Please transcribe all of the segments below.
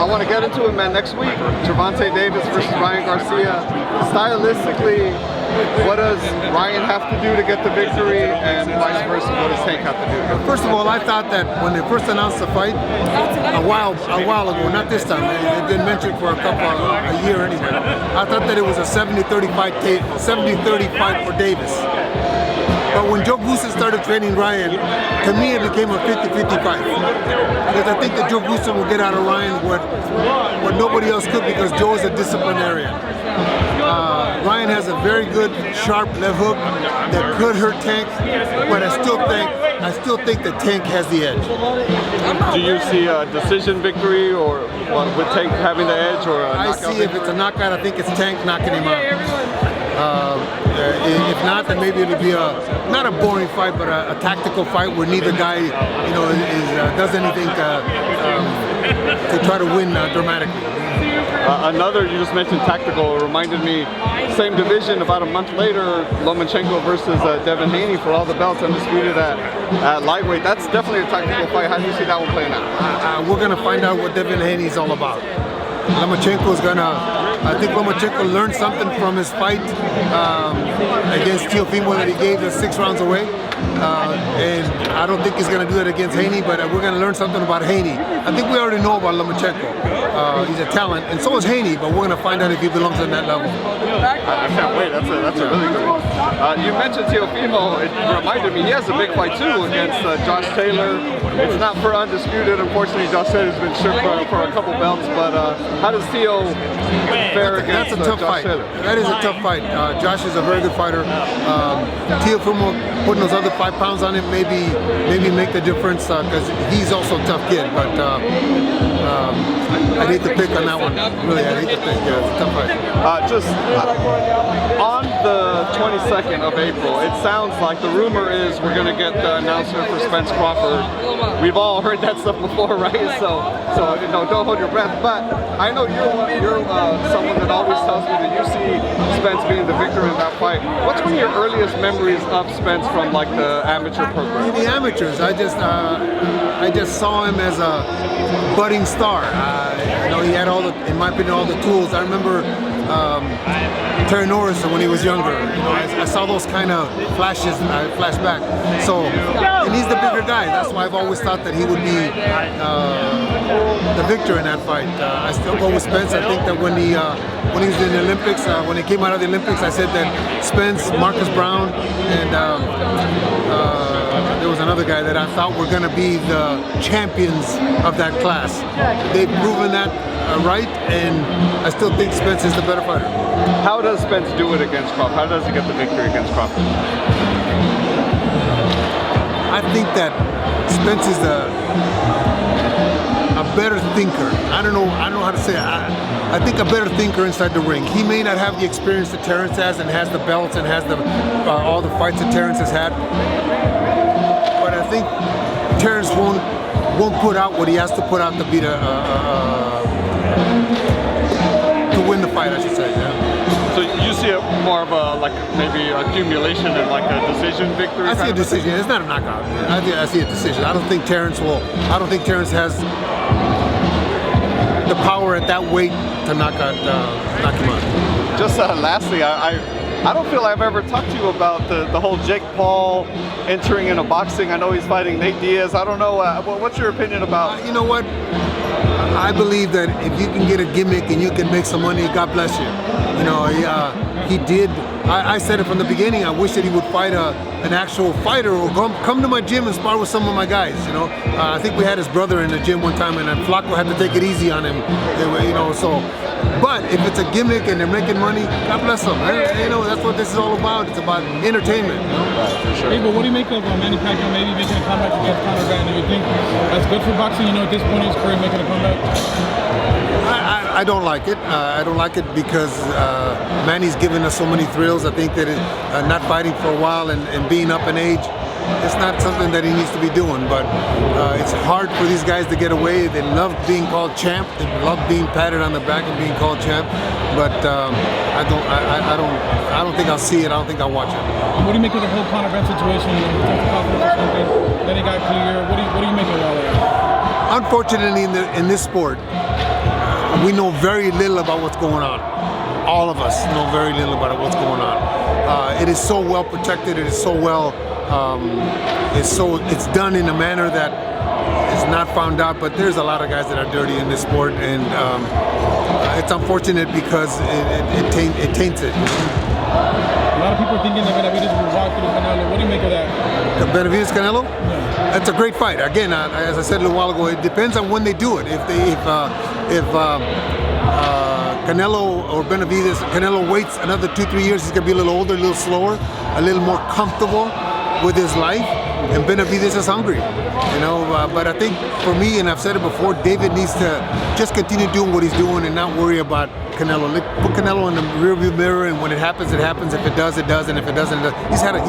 want to get into it, man. Next week, Gervonta Davis versus Ryan Garcia. Stylistically, what does Ryan have to do to get the victory, and vice versa, what does Tank have to do? First of all, I thought that when they first announced the fight a while ago, not this time, they've been mentioned for a year anyway. I thought that it was a 70-30 fight for Davis. But when Joe Goosen started training Ryan, to me it became a 50-50 fight. Because I think that Joe Goosen will get out of Ryan what nobody else could, because Joe is a disciplinarian. Ryan has a very good, sharp left hook that could hurt Tank, but I still think that Tank has the edge. Do you see a decision victory, or with Tank having the edge, or a knockout? I see if it's a knockout, I think it's Tank knocking him out. If not, then maybe it'll be not a boring fight, but a tactical fight where neither guy, does anything to try to win dramatically. Another, you just mentioned tactical, reminded me, same division about a month later, Lomachenko versus Devin Haney for all the belts, undisputed at lightweight. That's definitely a tactical fight. How do you see that one playing out? We're going to find out what Devin Haney is all about. I think Lomachenko learned something from his fight against Teofimo that he gave us 6 rounds away. And I don't think he's going to do that against Haney, but we're going to learn something about Haney. I think we already know about Lomachenko. He's a talent, and so is Haney, but we're going to find out if he belongs on that level. I can't wait. That's a really good one. You mentioned Teofimo. It reminded me, he has a big fight too against Josh Taylor. It's not for undisputed. Unfortunately, Josh Taylor's been stripped for a couple belts, but how does Teo fare against That's a tough Josh fight. Taylor? That is a tough fight. Josh is a very good fighter. Teofimo putting those other 5 pounds on him maybe make the difference, because he's also a tough kid. But I'd hate to pick on that one. Really, I'd hate to pick. Yeah, it's a tough fight. On the 22nd of April, it sounds like the rumor is we're going to get the announcement for Spence Crawford. We've all heard that stuff before, right? So don't hold your breath. But I know you're someone that always tells me that you see Spence being the victor in that fight. What's one of your earliest memories of Spence from like the amateur program? The amateurs, I just saw him as a budding star. He had in my opinion, all the tools. I remember Terry Norris when he was younger. I saw those kind of flashes, flashback. So, and he's the bigger guy. That's why I've always thought that he would be the victor in that fight. I still go with Spence. I think that when he was in the Olympics, when he came out of the Olympics, I said that Spence, Marcus Brown, and there was another guy that I thought were going to be the champions of that class. They've proven that right, and I still think Spence is the better fighter. How does Spence do it against Crawford? How does he get the victory against Crawford? I think that Spence is a better thinker. I don't know how to say it. I think a better thinker inside the ring. He may not have the experience that Terrence has, and has the belts, and has all the fights that Terrence has had. But I think Terrence won't put out what he has to put out to beat to win the fight, I should say. Yeah. So you see it more of a maybe accumulation and like a decision victory? I see a decision. It's not a knockout. I see a decision. I don't think Terrence has the power at that weight to knock him out. Just lastly, I don't feel I've ever talked to you about the whole Jake Paul entering into boxing. I know he's fighting Nate Diaz. I don't know. What's your opinion about? You know what? I believe that if you can get a gimmick and you can make some money, God bless you. He did. I said it from the beginning. I wish that he would fight an actual fighter, or come to my gym and spar with some of my guys. I think we had his brother in the gym one time, and Flacco had to take it easy on him. But if it's a gimmick and they're making money, God bless them. That's what this is all about. It's about entertainment. Right, for sure. Hey, but what do you make of Manny Pacquiao maybe making a comeback against Conor Benn? Do you think that's good for boxing? At this point in his career, making a comeback. I don't like it. I don't like it because Manny's given us so many thrills. I think that not fighting for a while and being up in age, it's not something that he needs to be doing. But it's hard for these guys to get away. They love being called champ. They love being patted on the back and being called champ. But I don't think I'll see it. I don't think I'll watch it. What do you make of the whole Conor Benn situation? Then he got clear. What do you make of all of that? Unfortunately, in this sport, we know very little about what's going on. All of us know very little about what's going on. It is so well protected. It is so well. It's done in a manner that is not found out. But there's a lot of guys that are dirty in this sport, and it's unfortunate because it taints it. A lot of people are thinking that Benavidez will walk through Canelo. What do you make of that? The Benavidez Canelo? Yeah. That's a great fight. Again, as I said a little while ago, it depends on when they do it. If Canelo or Benavidez, Canelo waits another 2-3 years, he's gonna be a little older, a little slower, a little more comfortable with his life, and Benavidez is hungry, you know. But I think for me, and I've said it before, David needs to just continue doing what he's doing and not worry about Canelo. Put Canelo in the rearview mirror, and when it happens, it happens. If it does, it does, and if it doesn't, it does.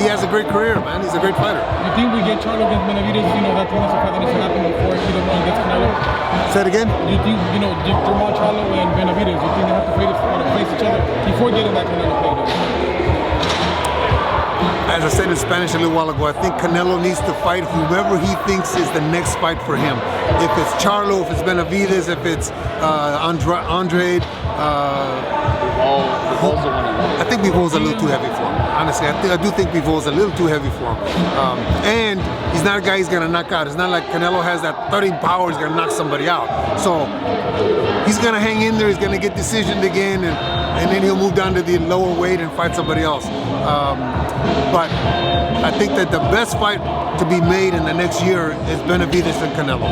He has a great career, man. He's a great fighter. You think we get Charlo against Benavidez? You know, that's a fight that needs to happen before either one gets Canelo. Say it again. Do you think, you know, Jamal Charlo and Benavidez, you think they have to face each other before getting that Canelo fight? As I said in Spanish a little while ago, I think Canelo needs to fight whoever he thinks is the next fight for him. If it's Charlo, if it's Benavidez, if it's Andrade. I think Bivol's a little too heavy for him. Honestly, I do think Bivol's a little too heavy for him. And he's not a guy he's going to knock out. It's not like Canelo has that 30 power, he's going to knock somebody out. So he's going to hang in there, he's going to get decisioned again, and then he'll move down to the lower weight and fight somebody else. But I think that the best fight to be made in the next year is Benavidez and Canelo.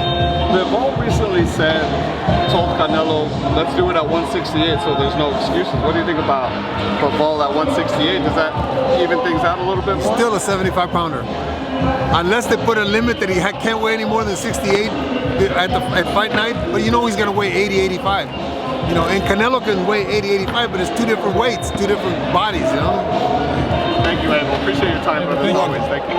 Bivol recently told Canelo, let's do it at 168 so there's no excuses. What do you think about Bivol at 168? Does that even things out a little bit more? Still a 75-pounder. Unless they put a limit that he can't weigh any more than 68 at fight night, but you know he's going to weigh 80, 85. You know, and Canelo can weigh 80, 85, but it's two different weights, two different bodies, you know? Thank you, Abel. Appreciate your time, brother. As always. Thank you.